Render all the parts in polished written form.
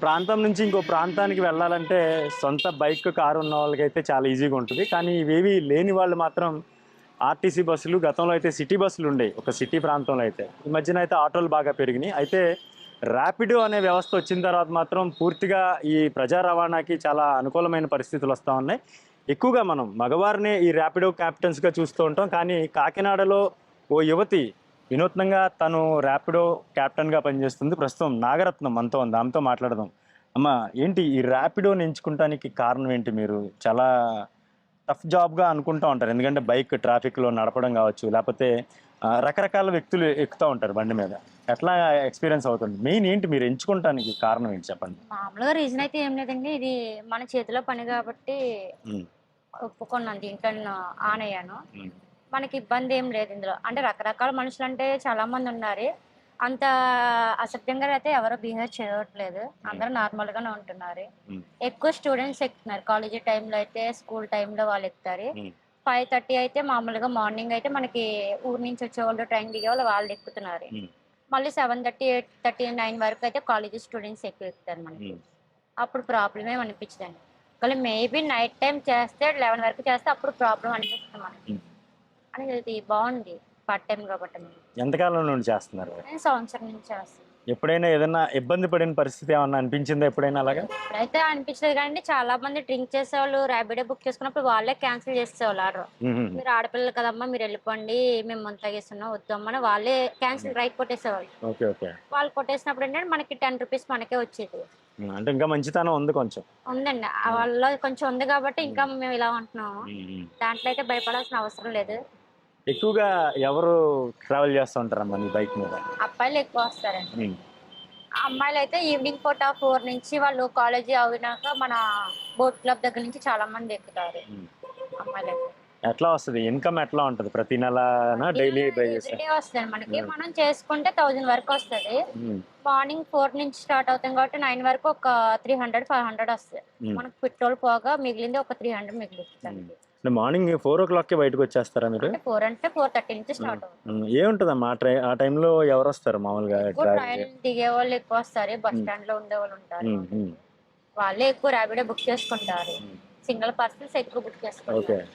ప్రాంతం నుంచి ఇంకో ప్రాంతానికి వెళ్ళాలంటే సొంత బైక్ కారు ఉన్న వాళ్ళకైతే చాలా ఈజీగా ఉంటుంది. కానీ ఇవేవి లేని వాళ్ళు మాత్రం ఆర్టీసీ బస్సులు, గతంలో అయితే సిటీ బస్సులు ఉండేవి ఒక సిటీ ప్రాంతంలో. అయితే ఈ మధ్యన అయితే ఆటోలు బాగా పెరిగినాయి. అయితే ర్యాపిడో అనే వ్యవస్థ వచ్చిన తర్వాత మాత్రం పూర్తిగా ఈ ప్రజా రవాణాకి చాలా అనుకూలమైన పరిస్థితులు వస్తూ ఉన్నాయి. ఎక్కువగా మనం మగవారినే ఈ ర్యాపిడో క్యాప్టెన్స్గా చూస్తూ ఉంటాం. కానీ కాకినాడలో ఓ యువతి వినూత్నంగా తను ర్యాపిడో క్యాప్టెన్గా పనిచేస్తుంది. ప్రస్తుతం నాగరత్నం మనతో ఉంది, ఆమెతో మాట్లాడదాం. అమ్మ, ఏంటి ఈ ర్యాపిడోని ఎంచుకుంటానికి కారణం ఏంటి? మీరు చాలా టఫ్ జాబ్గా అనుకుంటూ ఉంటారు, ఎందుకంటే బైక్ ట్రాఫిక్లో నడపడం కావచ్చు, లేకపోతే రకరకాల వ్యక్తులు ఎక్కుతూ ఉంటారు బండి మీద. ఎట్లా ఎక్స్పీరియన్స్ అవుతుంది? మెయిన్ ఏంటి మీరు ఎంచుకుంటానికి కారణం ఏంటి చెప్పండి? మామూలుగా రీజన్ అయితే ఏం లేదండి. ఇది మన చేతిలో పని కాబట్టి ఉమ్, ఒప్పుకున్నాను. దీంట్లో నేను ఆన్ అయ్యాను. ఉమ్, మనకి ఇబ్బంది ఏం లేదు ఇందులో. అంటే రకరకాల మనుషులు అంటే చాలా మంది ఉన్నారు. అంత అసభ్యంగా అయితే ఎవరు బిహేవ్ చేయట్లేదు. అందరూ నార్మల్ గానే ఉంటున్నారు. ఉమ్, ఎక్కువ స్టూడెంట్స్ ఎక్కుతున్నారు. కాలేజీ టైంలో అయితే, స్కూల్ టైంలో వాళ్ళు ఎక్కుతారు. ఉమ్, 5:30 అయితే మామూలుగా మార్నింగ్ అయితే మనకి ఊరు నుంచి వచ్చేవాళ్ళు, ట్రైన్ దిగేవాళ్ళు వాళ్ళు ఎక్కుతున్నారు. ఉమ్, మళ్ళీ 7:30, 8:30, 9 వరకు అయితే కాలేజీ స్టూడెంట్స్ ఎక్కువ ఎక్కుతారు మనకి. ఉమ్, అప్పుడు ప్రాబ్లమ్ ఏమి అనిపించదండి. ఒకవేళ మేబీ నైట్ టైం చేస్తే 11 వరకు చేస్తే అప్పుడు ప్రాబ్లం అనిపిస్తుంది మనకి. ఉమ్. అని ఇది బాగుంది పార్ట్ టైం కాబట్టి. ఎంతకాలం నుండి చేస్తున్నారు? నేను సంవత్సరం నుంచి చేస్తాను. ఎప్పుడైనా ఏదైనా ఇబ్బంది పడిన పరిస్థితి ఏమన్నా అనిపించిందా ఎప్పుడైనా అలాగా? ఇప్పుడైతే అనిపించలేదు కానీ చాలా మంది డ్రింక్ చేసేవాళ్ళు ర్యాపిడో బుక్ చేసుకున్నప్పుడు వాళ్ళే క్యాన్సిల్ చేసేవాళ్ళు ఆర్డర్. ఉమ్, మీరు ఆడపిల్లలు కదమ్మా, మీరు వెళ్ళిపోండి, మేము ముందు తాగేస్తున్నాం వద్దమ్మని వాళ్ళే క్యాన్సిల్ రైట్ కొట్టేసేవాళ్ళు. Okay, okay. వాళ్ళు కొట్టేసినప్పుడు ఏంటంటే మనకి 10 రూపీస్ మనకే వచ్చేది. అంటే ఇంకా మంచితనం ఉంది కొంచెం. ఉందండి వాళ్ళ కొంచెం ఉంది కాబట్టి ఇంకా మేము ఇలా ఉంటున్నాము. ఉమ్. దాంట్లో అయితే భయపడాల్సిన అవసరం లేదు. ఎక్కువగా ఎవరు ట్రావెల్ చేస్తూ ఉంటారమ్మా నీ బైక్ మీద? అబ్బాయిలు ఎక్కువ వస్తారండి. ఉమ్, అమ్మాయిలు అయితే ఈవినింగ్ పూట 4 నుంచి వాళ్ళు కాలేజీ అయినాక మన బోట్ క్లబ్ దగ్గర నుంచి చాలా మంది ఎక్కుతారు ఉమ్. అమ్మాయిలు అయితే. ఎట్లా వస్తుంది ఇన్కమ్? ఎట్లా ఉంటుంది? ప్రతి నెలనా డైలీ డ్రైవ్ చేస్తా? ఎవ్రీడే వస్తుంది మనకి. మనం చేసుకుంటే 1000 వరకు వస్తుంది. ఉమ్, మార్నింగ్ 4 నుంచి స్టార్ట్ అవుతాం కాబట్టి 9 వరకు ఒక 300, 500 వస్తుంది. ఉమ్, మనకు పెట్రోల్ పోగా మిగిలింది ఒక 300 మిగులుతుంది. అంటే మార్నింగ్ 4 o'clockకే బయటకు వచ్చేస్తారా మీరు? అంటే 4 అంటే 4:30 నుంచి స్టార్ట్ అవుతుంది. ఏముంటుందమ్మా ఆ టైంలో ఎవరు వస్తారు మామూలుగా ఎక్కువ డ్రైవ్ ట్రైన్ దిగే వాళ్ళు ఎక్కువ వస్తారు. బస్ స్టాండ్ లో ఉండే వాళ్ళు ఉంటారు. ఉమ్. వాళ్ళే ఎక్కువ ర్యాపిడో బుక్ చేసుకుంటారు. సింగిల్ పర్సన్స్ ఎక్కువ బుక్ ఓకే. చేసుకుంటారు.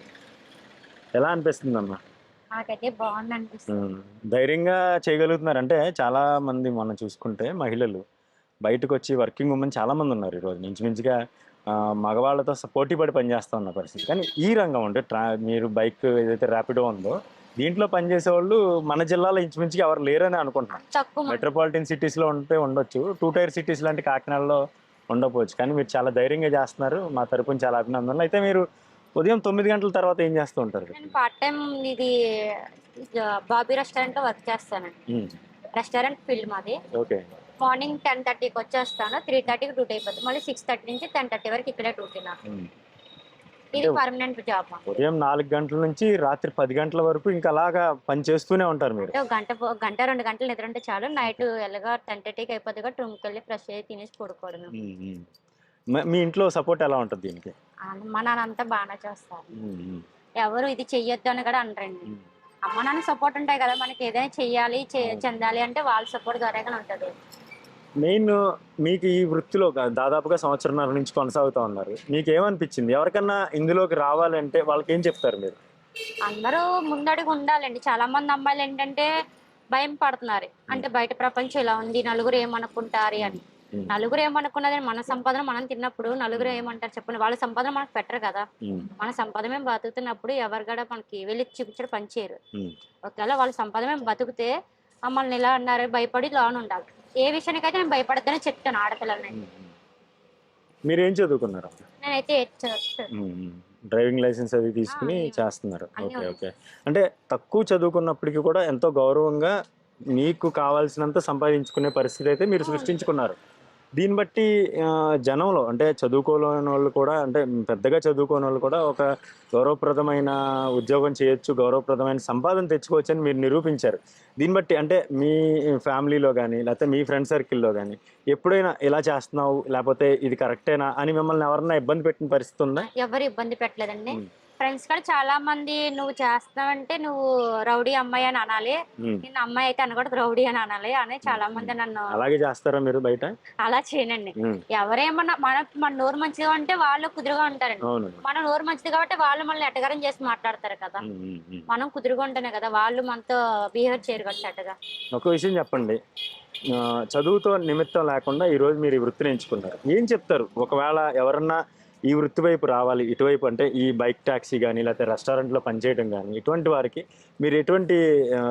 ఎలా అనిపిస్తుందమ్మా? నాకైతే బాగుంది అనిపిస్తుంది. ధైర్యంగా చేయగలుగుతున్నారు అంటే చాలా మంది మనం చూసుకుంటే మహిళలు బయటకు వచ్చి వర్కింగ్ ఉమెన్ చాలా మంది ఉన్నారు ఈరోజు. ఇంచుమించుగా మగవాళ్ళతో పోటీ పడి పనిచేస్తూ ఉన్న పరిస్థితి. కానీ ఈ రంగం అంటే మీరు బైక్ ఏదైతే ర్యాపిడో ఉందో దీంట్లో పనిచేసే వాళ్ళు మన జిల్లాలో ఇంచుమించుగా ఎవరు లేరని అనుకుంటున్నాను. తక్కువ మంది. మెట్రోపాలిటన్ సిటీస్లో ఉండొచ్చు, 2 టైర్ సిటీస్ లాంటి కాకినాడలో ఉండకపోవచ్చు. కానీ మీరు చాలా ధైర్యంగా చేస్తున్నారు. మా తరపున చాలా అభినందనలు. అయితే మీరు ఉదయం 9 గంటల తర్వాత ఏం చేస్తూ ఉంటారు? నేను పార్ట్ టైం ఇది బాబీ రెస్టారెంట్ లో వర్క్ చేస్తానండి. రెస్టారెంట్ ఫీల్డ్ మాది. ఓకే. మార్నింగ్ 10:30కి వచ్చేస్తాను. 3:30కి డ్యూటీ అయిపోతుంది. మళ్ళీ 6:30 నుంచి 10:30 వరకు ఇక్కడే డ్యూటీ నాకు. ఇది పర్మనెంట్ జాబ్. ఉదయం 4 గంటల నుంచి రాత్రి 10 గంటల వరకు ఇంకా అలాగా పని చేస్తూనే ఉంటారు మీరు? గంట 2 గంటలు నిద్ర అంటే చాలు. నైట్ ఎలాగా 10:30కి అయిపోతుంది కాబట్టి రూమ్కి వెళ్ళి ఫ్రెష్ అయ్యి తినేసి పడుకోవడం. మీ ఇంట్లో సపోర్ట్ ఎలా ఉంటుంది దీనికి? మా నాన్న అంతా బాగానే చేస్తారు. ఎవరు ఇది చెయ్యొద్దు అని కూడా అనరండి. అమ్మ నాన్న సపోర్ట్ ఉంటాయి కదా, మనకి ఏదైనా చెయ్యాలి చెందాలి అంటే వాళ్ళ సపోర్ట్ ద్వారాగానే ఉంటుంది. మెయిన్ మీకు ఈ వృత్తిలో దాదాపుగా సంవత్సరంన్నర నుంచి కొనసాగుతూ ఉన్నారు. మీకు ఏమనిపించింది? ఎవరికన్నా ఇందులోకి రావాలంటే వాళ్ళకి ఏం చెప్తారు మీరు? అందరూ ముందడుగు ఉండాలండి. చాలా మంది అమ్మాయిలు ఏంటంటే భయం పడుతున్నారు. అంటే బయట ప్రపంచం ఇలా ఉంది, నలుగురు ఏమనుకుంటారు అని. నలుగురు ఏమనుకున్నదని మన సంపాదన మనం తిన్నప్పుడు నలుగురు ఏమంటారు చెప్పండి? వాళ్ళ సంపాదన మనకు పెట్టరు కదా. మన సంపాదన మేము బతుకుతున్నప్పుడు ఎవరు కూడా మనకి వెళ్ళి చూపించడం పనిచేయరు. ఒకవేళ వాళ్ళ సంపాదన మేము బతుకుతే మమ్మల్ని ఇలా అన్నారు భయపడి లోన్ ఉండాలి. ఏ విషయానికైతే నేను భయపడద్దని చెప్తాను ఆడపిల్లలని. మీరేం చదువుకున్నారు? నేనైతే డ్రైవింగ్ లైసెన్స్ అది తీసుకుని చేస్తున్నారు. Okay, okay. అంటే తక్కువ చదువుకున్నప్పటికీ కూడా ఎంతో గౌరవంగా మీకు కావాల్సినంత సంపాదించుకునే పరిస్థితి అయితే మీరు సృష్టించుకున్నారు. దీన్ని బట్టి జనంలో అంటే చదువుకోలేని వాళ్ళు కూడా అంటే పెద్దగా చదువుకోని వాళ్ళు కూడా ఒక గౌరవప్రదమైన ఉద్యోగం చేయొచ్చు, గౌరవప్రదమైన సంపాదన తెచ్చుకోవచ్చు అని మీరు నిరూపించారు. దీన్ని బట్టి అంటే మీ ఫ్యామిలీలో కానీ లేకపోతే మీ ఫ్రెండ్ సర్కిల్‌లో గానీ ఎప్పుడైనా ఇలా చేస్తున్నావు లేపోతే ఇది కరెక్టేనా అని మిమ్మల్ని ఎవరన్నా ఇబ్బంది పెట్టిన పరిస్థితి ఉందా? ఎవరు ఇబ్బంది పెట్టలేదండి. హ్మ్. ఫ్రెండ్స్ కూడా చాలా మంది నువ్వు చేస్తున్నావంటే నువ్వు రౌడీ అమ్మాయి అని అనాలి. హ్మ్. నిన్ను అమ్మాయి అయితే అనకూడదు రౌడీ అని అనాలి అని చాలా మంది నన్ను అలాగే చేస్తారా మీరు బయట? అలా చేయనండి. హ్మ్. ఎవరేమన్నా మన నోరు మంచిగా ఉంటే వాళ్ళు కుదురుగా ఉంటారండి. అవును. మన నోరు మంచిది కాబట్టి వాళ్ళు మనల్ని ఎటకారం చేసి మాట్లాడతారు కదా! హ్మ్. హ్మ్. హ్మ్. మనం కుదురుగా ఉంటేనే కదా వాళ్ళు మనతో బిహేవ్ చేయరు కదా చెడ్డగా. ఒక విషయం చెప్పండి. చదువుతో నిమిత్తం లేకుండా ఈరోజు మీరు ఈ వృత్తిని ఎంచుకున్నారు. ఏం చెప్తారు? ఒకవేళ ఎవరన్నా ఈ వృత్తి వైపు రావాలి, ఇటువైపు అంటే ఈ బైక్ టాక్సీ గానీ, లేకపోతే రెస్టారెంట్‌లో పనిచేయడం గానీ, ఇటువంటి వారికి మీరు ఎటువంటి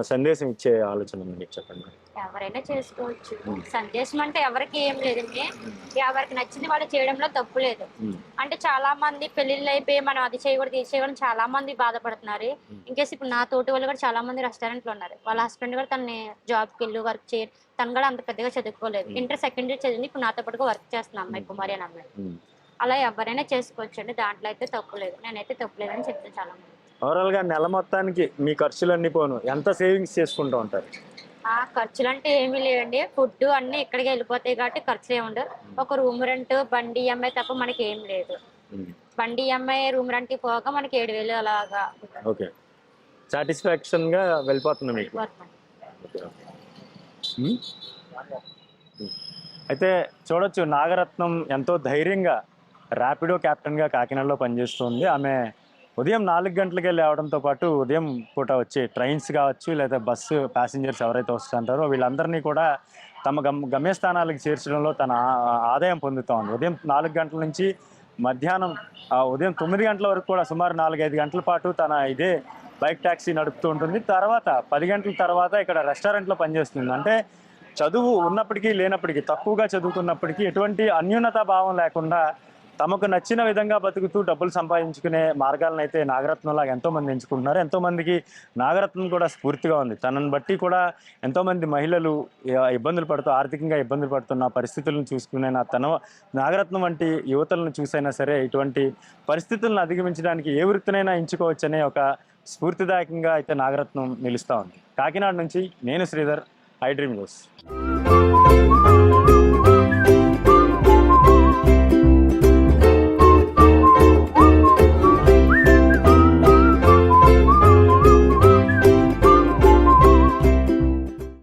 సందేశం ఇచ్చే ఆలోచన ఉంది మీకు చెప్పండి? ఎవరైనా చేసుకోవచ్చు. హ్మ్. సందేశం అంటే ఎవరికీ ఏం లేదండి. హ్మ్. ఎవరికి నచ్చింది వాళ్ళు చేయడంలో తప్పు లేదు. హ్మ్. అంటే చాలా మంది పెళ్ళిళ్ళు అయిపోయి మనం అది చేయకూడదు, ఇది చేయకూడదు చాలా మంది బాధపడుతున్నారు. హ్మ్. ఇన్‌కేస్ ఇప్పుడు నా తోటి వాళ్ళు కూడా చాలా మంది రెస్టారెంట్‌లో ఉన్నారు. వాళ్ళ హస్బెండ్ కూడా తనని జాబ్‌కెళ్ళు వర్క్ చేయి తను కూడా అంత పెద్దగా చదువుకోలేదు. హ్మ్. ఇంటర్ సెకండ్ ఇయర్ చదివింది. ఇప్పుడు నాతో పాటుగా వర్క్ చేస్తున్న అమ్మాయి కుమారి అనే అమ్మాయి. హ్మ్. అలా ఎవరైనా చేసుకోవచ్చండి. దాంట్లో అయితే తప్పు లేదు. నేనైతే తప్పు లేదని చెప్తాను చాలా మంది. ఓవరాల్‌గా నెల మొత్తానికి మీ ఖర్చులన్నీ పోను ఎంత సేవింగ్స్ చేసుకుంటూ ఉంటారు? ఖర్చులంటే ఏమీ లేవండి. ఫుడ్డు అన్నీ ఇక్కడికే ఎళ్ళిపోతాయి కాబట్టి ఖర్చులేముండవు. ఒక రూమ్ రెంట్, బండి ఈఎంఐ తప్ప మనకేం లేదు. హ్మ్. బండి ఈఎంఐ, రూమ్ రెంట్‌కి పోగా మనకి 7,000 అలాగా ఓకే. సాటిస్ఫాక్షన్‌గా వెళ్ళిపోతుంది మీకు. వెళ్ళిపోతుంది. ఓకే. హ్మ్. హ్మ్. అయితే చూడొచ్చు నాగరత్నం ఎంతో ధైర్యంగా ర్యాపిడో క్యాప్టెన్‌గా కాకినాడలో పనిచేస్తుంది. ఆమె ఉదయం 4 గంటలకే లేవడంతో పాటు ఉదయం పూట వచ్చే ట్రైన్స్ కావచ్చు, లేదా బస్సు ప్యాసింజర్స్ ఎవరైతే వస్తుంటారో వీళ్ళందరినీ కూడా తమ గమ్యస్థానాలకు చేర్చడంలో తన ఆదాయం పొందుతా ఉంది. ఉదయం 4 గంటల నుంచి మధ్యాహ్నం ఉదయం 9 గంటల వరకు కూడా సుమారు 4, 5 గంటల పాటు తన ఇదే బైక్ టాక్సీ నడుపుతూ ఉంటుంది. తర్వాత 10 గంటల తర్వాత ఇక్కడ రెస్టారెంట్‌లో పనిచేస్తుంది. అంటే చదువు ఉన్నప్పటికీ లేనప్పటికీ తక్కువగా చదువుకున్నప్పటికీ ఎటువంటి అన్యూనతా భావం లేకుండా తమకు నచ్చిన విధంగా బతుకుతూ డబ్బులు సంపాదించుకునే మార్గాలను అయితే నాగరత్నంలాగా ఎంతోమంది ఎంచుకుంటున్నారు. ఎంతోమందికి నాగరత్నం కూడా స్ఫూర్తిగా ఉంది. తనని బట్టి కూడా ఎంతోమంది మహిళలు ఇబ్బందులు పడుతూ ఆర్థికంగా ఇబ్బందులు పడుతున్న పరిస్థితులను చూసుకునే నాగరత్నం వంటి యువతలను చూసైనా సరే ఇటువంటి పరిస్థితులను అధిగమించడానికి ఏ వృత్తినైనా ఎంచుకోవచ్చనే ఒక స్ఫూర్తిదాయకంగా అయితే నాగరత్నం నిలుస్తూ ఉంది. కాకినాడ నుంచి నేను శ్రీధర్, ఐ డ్రీమ్ న్యూస్.